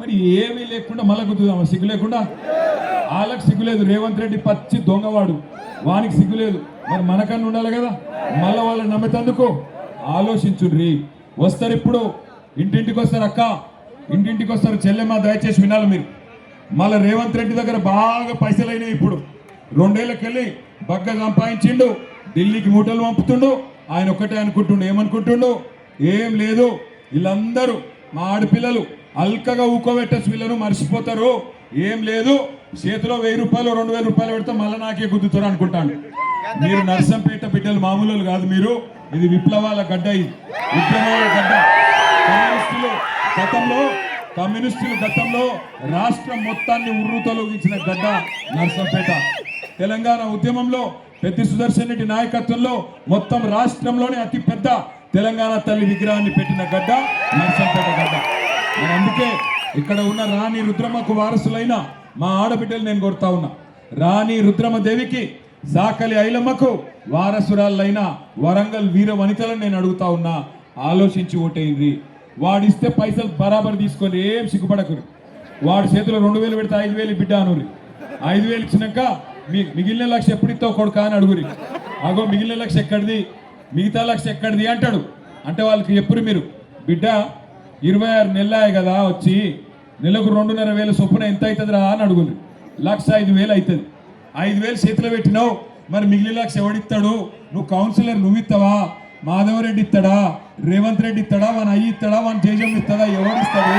మరి ఏమీ లేకుండా మళ్ళా గుర్తుదామా? సిగ్గు లేకుండా వాళ్ళకి సిగ్గు లేదు. రేవంత్ రెడ్డి పచ్చి దొంగవాడు, వానికి సిగ్గు లేదు. మరి మనకన్నా ఉండాలి కదా. మళ్ళీ వాళ్ళని నమ్మేతందుకు ఆలోచించుర్రి. వస్తారు ఇప్పుడు, ఇంటింటికి వస్తారు అక్క, ఇంటింటికి వస్తారు చెల్లెమ్మ. దయచేసి వినాలి మీరు. మళ్ళీ రేవంత్ రెడ్డి దగ్గర బాగా పైసలు అయినాయి. ఇప్పుడు 2 ఏళ్ళకెళ్ళి బగ్గ సంపాదించిండు, ఢిల్లీకి మూటలు పంపుతుండు. ఆయన ఒక్కటే అనుకుంటుండు, ఏమనుకుంటుండు? ఏం లేదు, వీళ్ళందరూ మా ఆడపిల్లలు అల్కగా ఊకోబెట్టచ్చు, వీళ్ళను మర్చిపోతారు, ఏం లేదు, చేతిలో 1000 రూపాయలు 2000 రూపాయలు పెడితే మళ్ళీ నాకే గుద్దుతారు అనుకుంటాను. మీరు నర్సంపేట బిడ్డలు మామూలు కాదు మీరు. ఇది విప్లవాల గడ్డ, ఇది విప్లవాల గడ్డ. కమ్యూనిస్టులు గతంలో రాష్ట్రం మొత్తాన్ని ఉర్రూతలూగించిన గడ్డ నర్సంపేట. తెలంగాణ ఉద్యమంలో పెద్ది సుదర్శన్ రెడ్డి నాయకత్వంలో మొత్తం రాష్ట్రంలోనే అతి పెద్ద తెలంగాణ తల్లి విగ్రహాన్ని పెట్టిన గడ్డ నర్సంపేట గడ్డ. నేను అందుకే ఇక్కడ ఉన్న రాణి రుద్రమ్మకు వారసులైన మా ఆడబిడ్డలు నేను కోరుతా ఉన్నా. రాణి రుద్రమదేవికి, సాకలి ఐలమ్మకు వారసురాలైన వరంగల్ వీర వనితలను నేను అడుగుతా ఉన్నా, ఆలోచించి ఓటేయండి. వాడిస్తే పైసలు బరాబర్ తీసుకొని ఏం సిగ్గుపడకురు. వాడి చేతిలో 2000 పెడితే 5000 బిడ్డ అనురి. 5000 ఇచ్చినాక మిగిలిన లక్ష ఎప్పుడు ఇస్తావు కొడుక అని అడుగురి. అగో మిగిలిన లక్ష ఎక్కడిది, మిగతా లక్ష ఎక్కడిది అంటాడు. అంటే వాళ్ళకి ఎప్పుడు మీరు బిడ్డ 26 నెలలాయ కదా వచ్చి, నెలకు 2,500 చొప్పున ఎంత అవుతుంది రా అని అడుగురి. 1,05,000 అవుతుంది. 5,000 చేతిలో పెట్టినావు, మరి మిగిలిన లక్ష ఎవడిస్తాడు? నువ్వు కౌన్సిలర్ నువ్వు ఇస్తావా? మాధవరెడ్డి ఇస్తాడా? రేవంత్ రెడ్డి ఇస్తాడా? వాని అయ్యి ఇస్తాడా? వాని జేజం ఇస్తాడా? ఎవడిస్తాడు?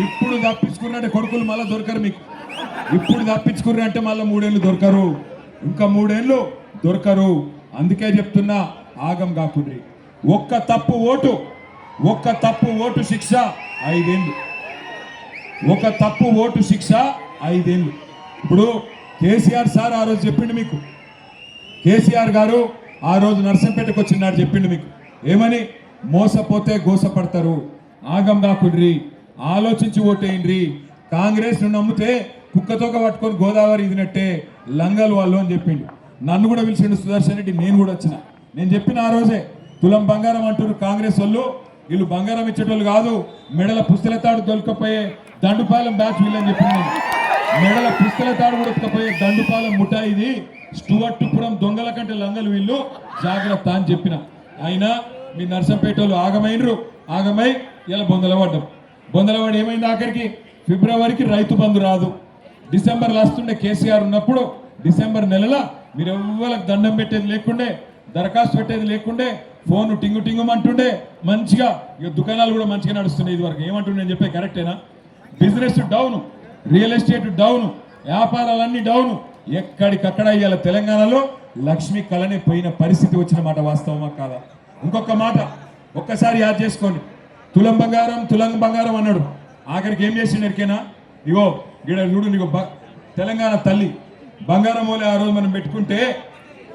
ఇప్పుడు తప్పించుకున్నట్టే కొడుకులు మళ్ళీ దొరకరు మీకు. ఇప్పుడు తప్పించుకున్నారంటే మళ్ళీ 3 ఏళ్ళు దొరకరు, ఇంకా 3 ఏళ్ళు దొరకరు. అందుకే చెప్తున్నా, ఆగం కాకుండ్రి. ఒక్క తప్పు ఓటు శిక్ష 5 ఏళ్ళు. ఒక తప్పు ఓటు శిక్ష 5 ఏళ్ళు. ఇప్పుడు కేసీఆర్ సార్ ఆ రోజు చెప్పిండు మీకు, కేసీఆర్ గారు ఆ రోజు నర్సంపేటకు వచ్చినాడు చెప్పిండు మీకు ఏమని? మోసపోతే గోసపడతారు, ఆగం కాకుండ్రి, ఆలోచించి ఓటేయండి. కాంగ్రెస్ ను నమ్మితే కుక్కతోక పట్టుకొని గోదావరి ఇదినట్టే లంగలు వాళ్ళు అని చెప్పిండు. నన్ను కూడా పిలిచిండు సుదర్శన్ రెడ్డి, నేను కూడా వచ్చిన. నేను చెప్పిన ఆ రోజే, తులం బంగారం అంటారు కాంగ్రెస్ వాళ్ళు, వీళ్ళు బంగారం ఇచ్చేటోళ్ళు కాదు, మెడల పుస్తలతాడు దొరకపోయే దండుపాలెం బ్యాచ్ వీళ్ళని చెప్పింది. మెడల పుస్తలతాడు కూడా ఎత్తుకపోయే దండుపాలెం ముఠా ఇది, స్టువర్టుపురం దొంగల కంటే లంగలు వీళ్ళు, జాగ్రత్త అని చెప్పిన. అయినా మీ నర్సంపేటోళ్ళు ఆగమై ఇలా బొందలవాడు ఏమైంది? ఆఖరికి ఫిబ్రవరికి రైతు బంధు రాదు. డిసెంబర్ వస్తుండే కేసీఆర్ ఉన్నప్పుడు డిసెంబర్ నెలలో మీరు ఎవ్వరికి దండం పెట్టేది లేకుండే, దరఖాస్తు పెట్టేది లేకుండే, ఫోన్ టింగుమంటుండే మంచిగా. ఇక దుకాణాలు కూడా మంచిగా నడుస్తున్నాయి. ఇది వరకు ఏమంటుండే నేను చెప్పే కరెక్టేనా? Business down, real estate down, వ్యాపారాలన్నీ డౌన్. ఎక్కడికక్కడ ఇవాళ తెలంగాణలో లక్ష్మీ కళనే పోయిన పరిస్థితి వచ్చిన మాట వాస్తవమా కాదా? ఇంకొక మాట ఒక్కసారి యాద్ చేసుకోండి. తులం బంగారం అన్నాడు. ఆఖరికి ఏం చేసిండు ఎరికేనా? ఇగో గిడ చూడు, నీకు తెలంగాణ తల్లి బంగారం మోలే ఆ రోజు మనం పెట్టుకుంటే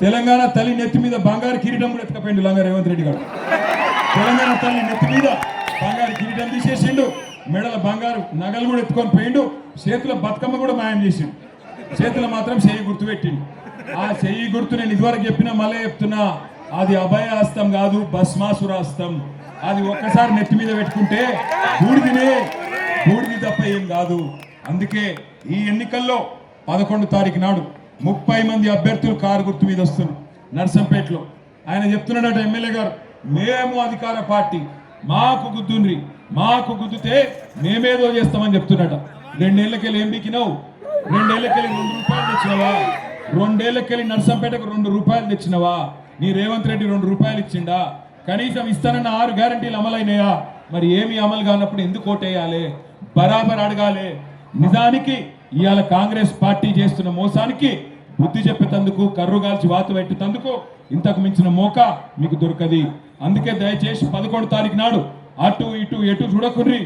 తెలంగాణ తల్లి నెత్తి మీద బంగారు కిరీటం కూడా ఎత్తుకపోయిండు లంగా రేవంత్ రెడ్డి గారు. తెలంగాణ తల్లి నెత్తి మీద బంగారు కిరీటం తీసేసిండు, మెడల బంగారు నగలు కూడా ఎత్తుకొని పోయిండు, చేతుల బతుకమ్మ కూడా మాయం చేసిండు, చేతుల మాత్రం చెయ్యి గుర్తు పెట్టిండు. ఆ చెయ్యి గుర్తు నేను ఇదివరకు చెప్పినా మళ్ళీ చెప్తున్నా, అది అభయాస్తం కాదు, భస్మాసురాస్తం. అది ఒక్కసారి నెత్తి మీద పెట్టుకుంటే బూడిది తప్ప ఏం కాదు. అందుకే ఈ ఎన్నికల్లో 11 తారీఖు నాడు 30 మంది అభ్యర్థులు కారు గుర్తు మీద వస్తున్నారు నర్సంపేటలో. ఆయన చెప్తున్నాడట ఎమ్మెల్యే గారు, మేము అధికార పార్టీ, మాకు గుద్దుతే మేమేదో చేస్తామని చెప్తున్నాడ. 2 ఏళ్ళకెళ్ళి ఏం బీకినావు? 2 ఏళ్ళకెళ్ళి 2 రూపాయలు తెచ్చినవా? 2 ఏళ్ళకెళ్ళి నర్సంపేటకు 2 రూపాయలు తెచ్చినవా? నీ రేవంత్ రెడ్డి 2 రూపాయలు ఇచ్చిండా? కనీసం ఇస్తానన్న 6 గ్యారంటీలు అమలైనాయా? మరి ఏమి అమలు కానప్పుడు ఎందుకు ఓటేయాలి? బరాబర్ అడగాలి. నిజానికి ఇవాళ కాంగ్రెస్ పార్టీ చేస్తున్న మోసానికి బుద్ధి చెప్పేందుకు, కర్రుగాల్చి వాత పెట్టేందుకు ఇంతకు మించిన మోకా మీకు దొరకది. అందుకే దయచేసి 11 తారీఖు నాడు అటు ఇటు ఎటు చూడకుర్రి.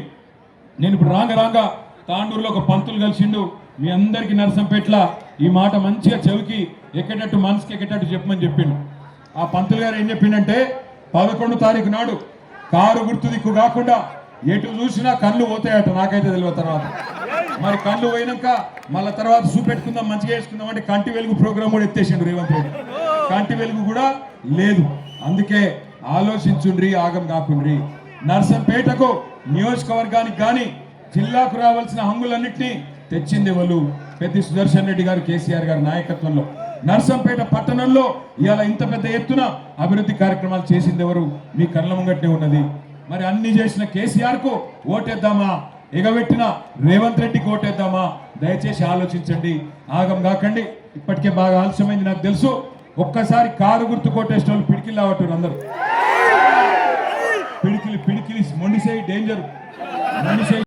నేను ఇప్పుడు రాంగ తాండూరులో ఒక పంతులు కలిసిండు. మీ అందరికీ నర్సంపేట్ల ఈ మాట మంచిగా చెవికి ఎక్కేటట్టు, మనసుకి ఎక్కేటట్టు చెప్పమని చెప్పిండు. ఆ పంతులు గారు ఏం చెప్పిండంటే, 11 తారీఖు నాడు కారు గుర్తు దిక్కు కాకుండా ఎటు చూసినా కళ్ళు పోతాయట. నాకైతే తెలియదు తర్వాత. మరి కళ్ళు పోయినాక మళ్ళీ తర్వాత చూపెట్టుకుందాం, మంచిగా వేసుకుందాం అంటే కంటి వెలుగు ప్రోగ్రామ్ కూడా ఎత్తేసిండు రేవంత్ రెడ్డి. కంటి వెలుగు కూడా లేదు. అందుకే ఆలోచించుండ్రి, ఆగం కాకుండ్రి. నర్సంపేటకు నియోజకవర్గానికి కానీ జిల్లాకు రావాల్సిన హంగులన్నింటినీ తెచ్చింది ఎవరు? పెద్ది సుదర్శన్ రెడ్డి గారు, కేసీఆర్ గారి నాయకత్వంలో. నర్సంపేట పట్టణంలో ఇవాళ ఇంత పెద్ద ఎత్తున అభివృద్ధి కార్యక్రమాలు చేసింది ఎవరు? మీ కళ్ళ ముంగట్నే ఉన్నది. మరి అన్ని చేసిన కేసీఆర్ కు ఓటేద్దామా, ఎగబెట్టిన రేవంత్ రెడ్డికి ఓటేద్దామా? దయచేసి ఆలోచించండి, ఆగం కాకండి. ఇప్పటికే బాగా ఆలస్యమైంది నాకు తెలుసు. ఒక్కసారి కారు గుర్తు కొట్టేసిన వాళ్ళు పిడికిలు రావట్టు అందరూ. పిడికిలి మొండిసేయి డేంజర్, మొండిసేయి